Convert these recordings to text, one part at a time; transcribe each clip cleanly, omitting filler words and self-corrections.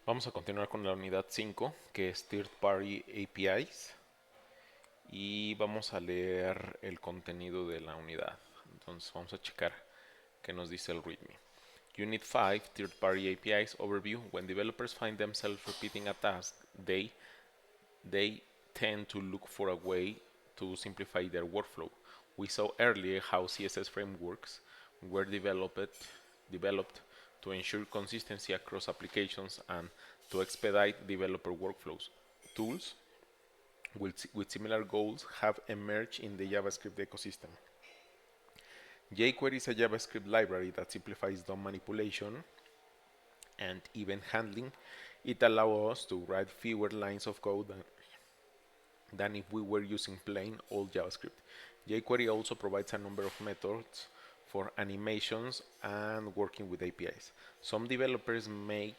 Vamos a continuar con la unidad 5, que es Third Party APIs, y vamos a leer el contenido de la unidad. Entonces vamos a checar qué nos dice el README. Unit 5, Third Party APIs Overview. When developers find themselves repeating a task, they tend to look for a way to simplify their workflow. We saw earlier how CSS frameworks were developed to ensure consistency across applications and to expedite developer workflows. Tools with similar goals have emerged in the JavaScript ecosystem. jQuery is a JavaScript library that simplifies DOM manipulation and event handling. It allows us to write fewer lines of code than if we were using plain old JavaScript. jQuery also provides a number of methods for animations and working with APIs. Some developers may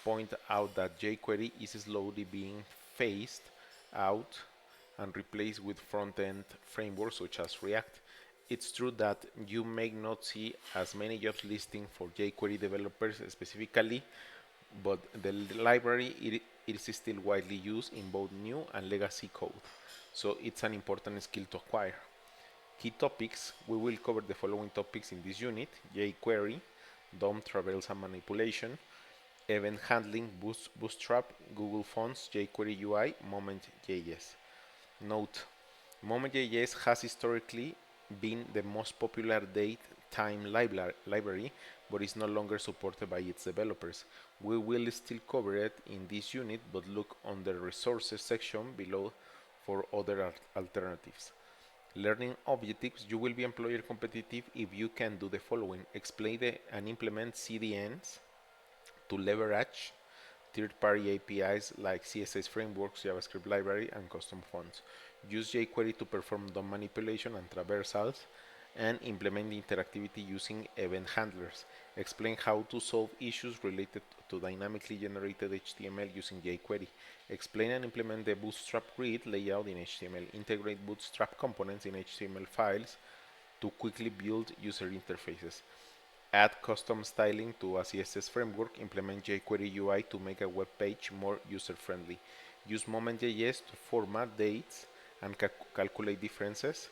point out that jQuery is slowly being phased out and replaced with front-end frameworks such as React. It's true that you may not see as many jobs listing for jQuery developers specifically, but the library it is still widely used in both new and legacy code, so it's an important skill to acquire. Key topics: we will cover the following topics in this unit: jQuery, DOM traversal manipulation, event handling, Bootstrap, Google Fonts, jQuery UI, Moment.js. Note: Moment.js has historically been the most popular date-time library, but is no longer supported by its developers. We will still cover it in this unit, but look on the resources section below for other alternatives. Learning objectives: you will be employer competitive if you can do the following: explain and implement CDNs to leverage third-party APIs like CSS frameworks, JavaScript library, and custom fonts. Use jQuery to perform DOM manipulation and traversals, and implement interactivity using event handlers. Explain how to solve issues related to dynamically generated HTML using jQuery. Explain and implement the Bootstrap grid layout in HTML. Integrate Bootstrap components in HTML files to quickly build user interfaces. Add custom styling to a CSS framework. Implement jQuery UI to make a web page more user-friendly. Use Moment.js to format dates and calculate differences.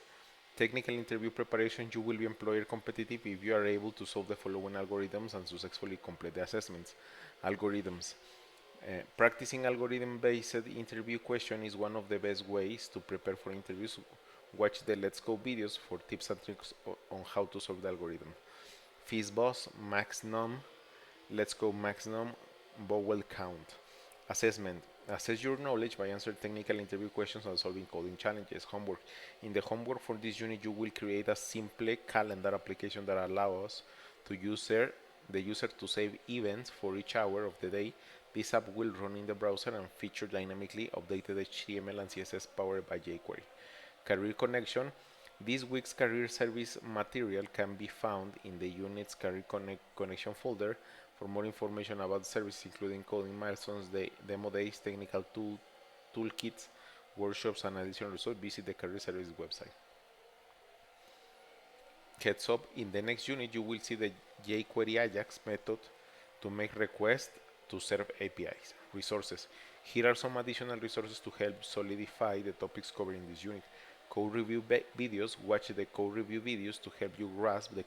Technical interview preparation: you will be employer competitive if you are able to solve the following algorithms and successfully complete the assessments. Algorithms. Practicing algorithm-based interview question is one of the best ways to prepare for interviews. Watch the Let's Go videos for tips and tricks on how to solve the algorithm. FizzBuzz, MaxNum, Let's Go MaxNum, vowel count. Assessment: assess your knowledge by answering technical interview questions and solving coding challenges. Homework: in the homework for this unit, you will create a simple calendar application that allows the user to save events for each hour of the day. This app will run in the browser and feature dynamically updated HTML and CSS powered by jQuery. Career connection: this week's career service material can be found in the unit's Career Connection folder. For more information about the service, including coding milestones, demo days, technical toolkits, workshops, and additional resources, visit the Career Service website. Heads up: in the next unit, you will see the jQuery Ajax method to make requests to serve APIs. Resources: here are some additional resources to help solidify the topics covered in this unit. Code review videos: watch the code review videos to help you grasp the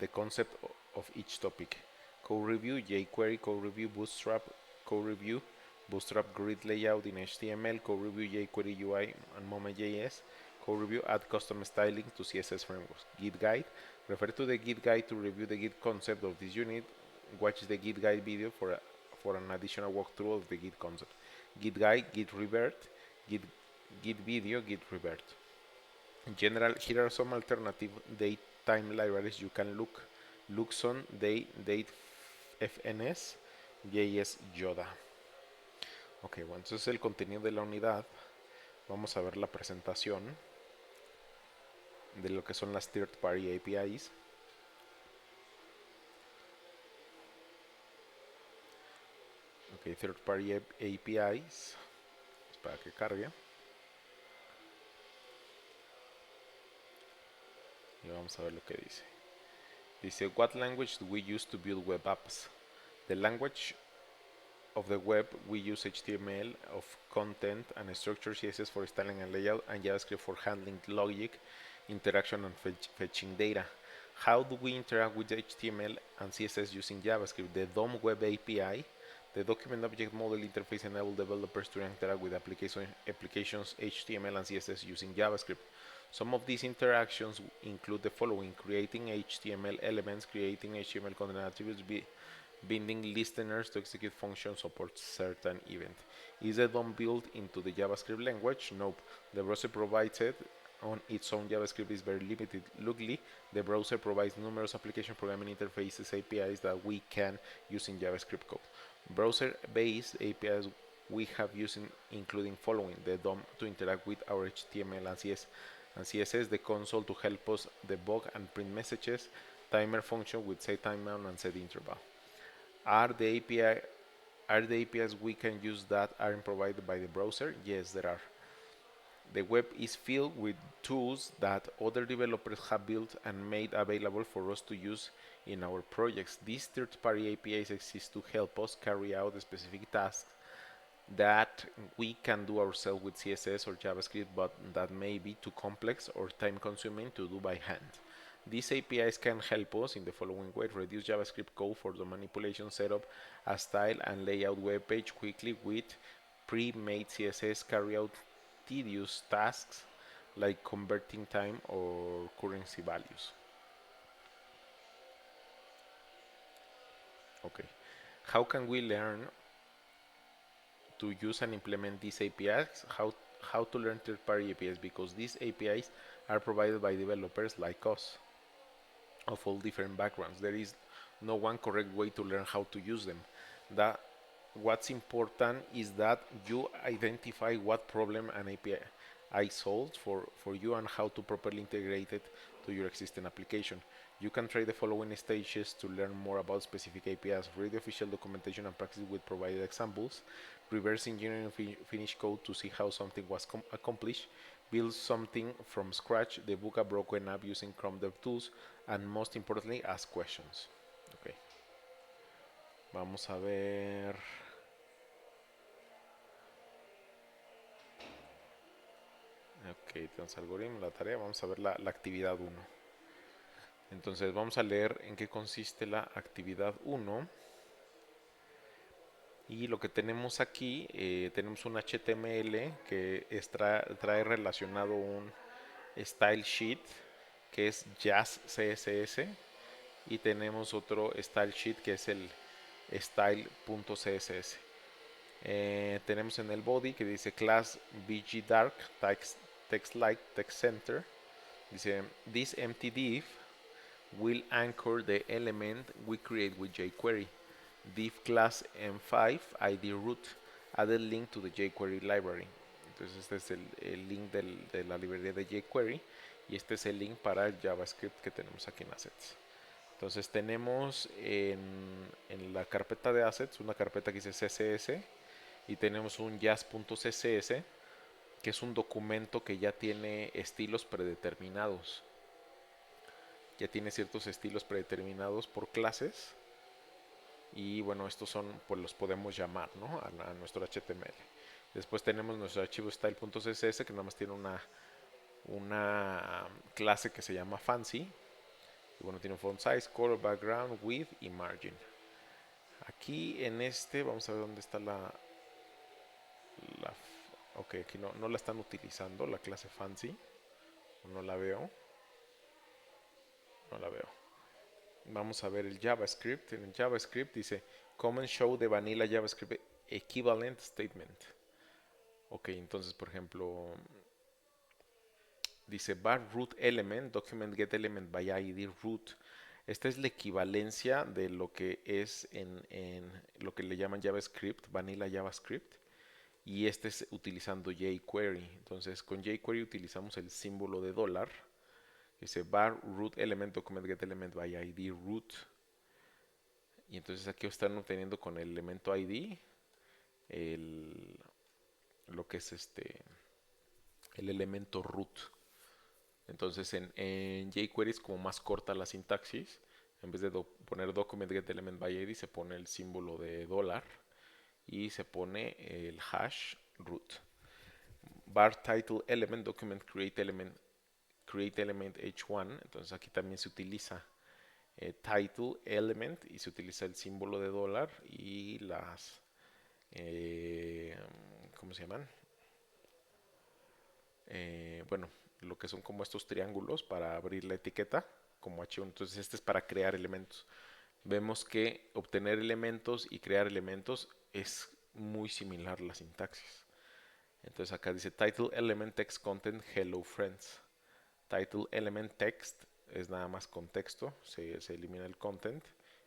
concept of each topic. Code review, jQuery, code review, Bootstrap, code review, Bootstrap grid layout in HTML, code review, jQuery UI, and Moment.js. Code review: add custom styling to CSS frameworks. Git guide: refer to the Git guide to review the Git concept of this unit. Watch the Git guide video for an additional walkthrough of the Git concept. Git guide, Git revert, Git video, Git revert. In general, here are some alternative date-time libraries you can look: Luxon, DateFNS, JS Yoda. Ok, bueno, entonces el contenido de la unidad. Vamos a ver la presentación de lo que son las third-party APIs. Ok, third-party APIs. Espera que cargue. Y vamos a ver lo que dice. Dice: what language do we use to build web apps? The language of the web, we use HTML of content and structure, CSS for styling and layout, and JavaScript for handling logic, interaction, and fetching data. How do we interact with HTML and CSS using JavaScript? The DOM Web API, the Document Object Model interface, enables developers to interact with applications HTML and CSS using JavaScript. Some of these interactions include the following: creating HTML elements, creating HTML content attributes, binding listeners to execute functions supports certain event. Is the DOM built into the JavaScript language? Nope. The browser provides it on its own. JavaScript is very limited. Luckily, the browser provides numerous application programming interfaces APIs that we can use in JavaScript code. Browser-based APIs we have used including following: the DOM to interact with our HTML and CSS, the console to help us debug and print messages, timer function with set timeout and set interval. Are the APIs we can use that aren't provided by the browser? Yes, there are. The web is filled with tools that other developers have built and made available for us to use in our projects. These third-party APIs exist to help us carry out specific tasks that we can do ourselves with CSS or JavaScript, but that may be too complex or time-consuming to do by hand. These APIs can help us in the following way: reduce JavaScript code for the manipulation, set up a style and layout web page quickly with pre-made CSS, carry out tedious tasks like converting time or currency values. Okay, how can we learn to use and implement these APIs? How to learn third-party APIs? Because these APIs are provided by developers like us, of all different backgrounds. There is no one correct way to learn how to use them. That what's important is that you identify what problem an API solves for you and how to properly integrate it to your existing application. You can try the following stages to learn more about specific APIs. Read the official documentation and practice with provided examples. Reverse engineering finished code to see how something was accomplished. Build something from scratch. Debug a broken app using Chrome DevTools. And most importantly, ask questions. Okay. Vamos a ver. Ok, tenemos algoritmo, la tarea. Vamos a ver la actividad 1. Entonces vamos a leer en qué consiste la actividad 1. Y lo que tenemos aquí, tenemos un HTML que trae relacionado un style sheet que es Jazz CSS, y tenemos otro style sheet que es el style.css. Tenemos en el body que dice class bgdark text light text center. Dice this empty div will anchor the element we create with jQuery. Div class m5 id root. Add a link to the jQuery library. Entonces este es el link de la librería de jQuery, y este es el link para el JavaScript que tenemos aquí en Assets. Entonces tenemos en la carpeta de Assets una carpeta que dice CSS, y tenemos un jazz.css que es un documento que ya tiene estilos predeterminados. Ya tiene ciertos estilos predeterminados por clases, y bueno, estos son, pues los podemos llamar, ¿no?, a nuestro HTML. Después tenemos nuestro archivo style.css que nada más tiene una clase que se llama fancy, y bueno, tiene un font size, color, background, width y margin. Aquí en este vamos a ver dónde está ok, aquí no la están utilizando, la clase fancy. No la veo. Vamos a ver el JavaScript. En el JavaScript dice comment show the vanilla JavaScript equivalent statement. Ok, entonces por ejemplo dice var root element document get element by id root. Esta es la equivalencia de lo que es en lo que le llaman JavaScript, vanilla JavaScript, y este es utilizando jQuery. Entonces con jQuery utilizamos el símbolo de dólar, que dice var root element document get element by id root, y entonces aquí están obteniendo con el elemento id lo que es el elemento root. Entonces en jQuery es como más corta la sintaxis, En vez de poner document get element by ID, se pone el símbolo de dólar y se pone el hash root. Var title element document create element h1. Entonces aquí también se utiliza title element y se utiliza el símbolo de dólar y las ¿cómo se llaman? Bueno, lo que son como estos triángulos para abrir la etiqueta como H1. Entonces este es para crear elementos. Vemos que obtener elementos y crear elementos es muy similar la sintaxis. Entonces acá dice title element text content hello friends. Title element text es nada más contexto, se elimina el content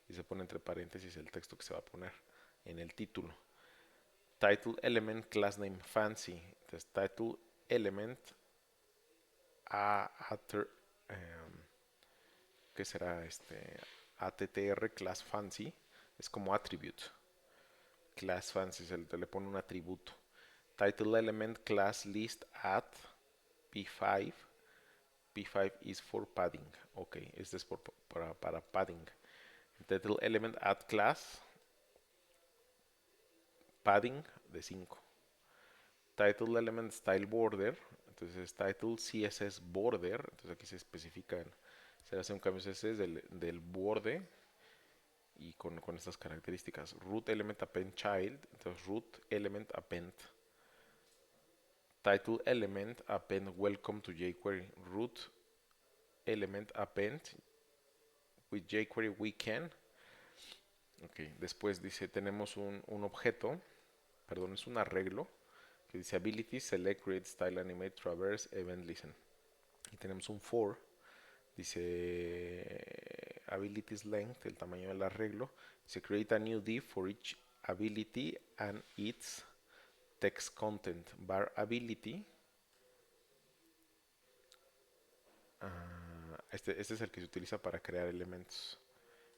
y se pone entre paréntesis el texto que se va a poner en el título. Title element class name fancy. Entonces title element ¿qué será este? attr class fancy es como attribute. Class fancy le pone un atributo. Title element class list at p5. P5 is for padding. Ok, este es para padding. Title element add class padding de 5. Title element style border. Entonces title CSS border. Entonces aquí se especifica, se hace un cambio CSS del borde y con estas características. Root element append child. Entonces root element append. Title element append welcome to jQuery. Root element append with jQuery we can. Ok, después dice tenemos un objeto, perdón, es un arreglo que dice ability select create style animate traverse event listen. Y tenemos un for, dice abilities length, el tamaño del arreglo. Dice create a new div for each ability and its text content. Var ability. Este es el que se utiliza para crear elementos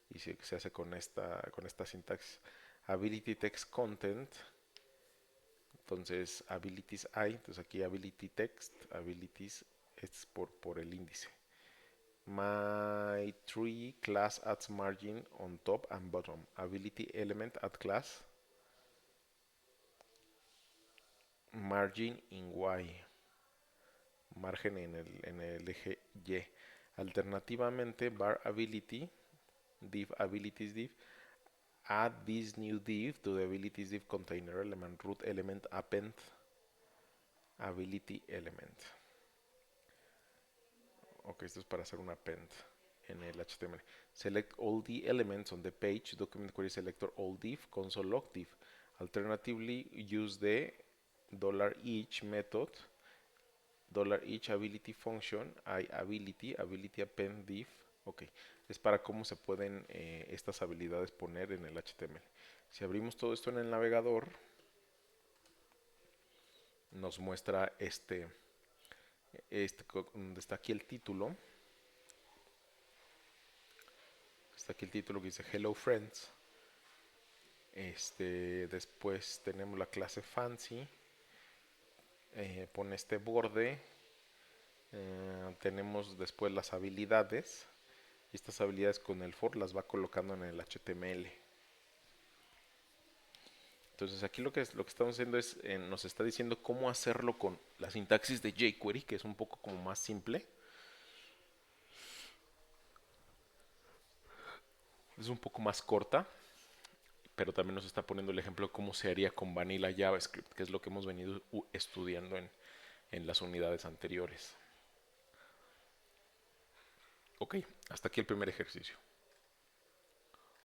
y se hace con esta sintaxis. Ability text content. Entonces abilities hay, entonces aquí ability text, abilities es por el índice. My tree class adds margin on top and bottom. Ability element add class margin in Y. Margen en el eje Y. Alternativamente, var ability div abilities div add this new div to the abilities div container element root element append ability element. Ok, esto es para hacer un append en el HTML. Select all the elements on the page, document query selector all div, console log div. Alternatively, use the $each method, $each ability function, ability append div. Ok, es para cómo se pueden estas habilidades poner en el HTML. Si abrimos todo esto en el navegador, nos muestra donde está aquí el título. Está aquí el título que dice Hello Friends. Después tenemos la clase Fancy. Pone este borde. Tenemos después las habilidades. Y estas habilidades con el for las va colocando en el HTML. Entonces aquí lo que estamos haciendo es, nos está diciendo cómo hacerlo con la sintaxis de jQuery, que es un poco como más simple. Es un poco más corta, pero también nos está poniendo el ejemplo de cómo se haría con Vanilla JavaScript, que es lo que hemos venido estudiando en las unidades anteriores. Ok, hasta aquí el primer ejercicio.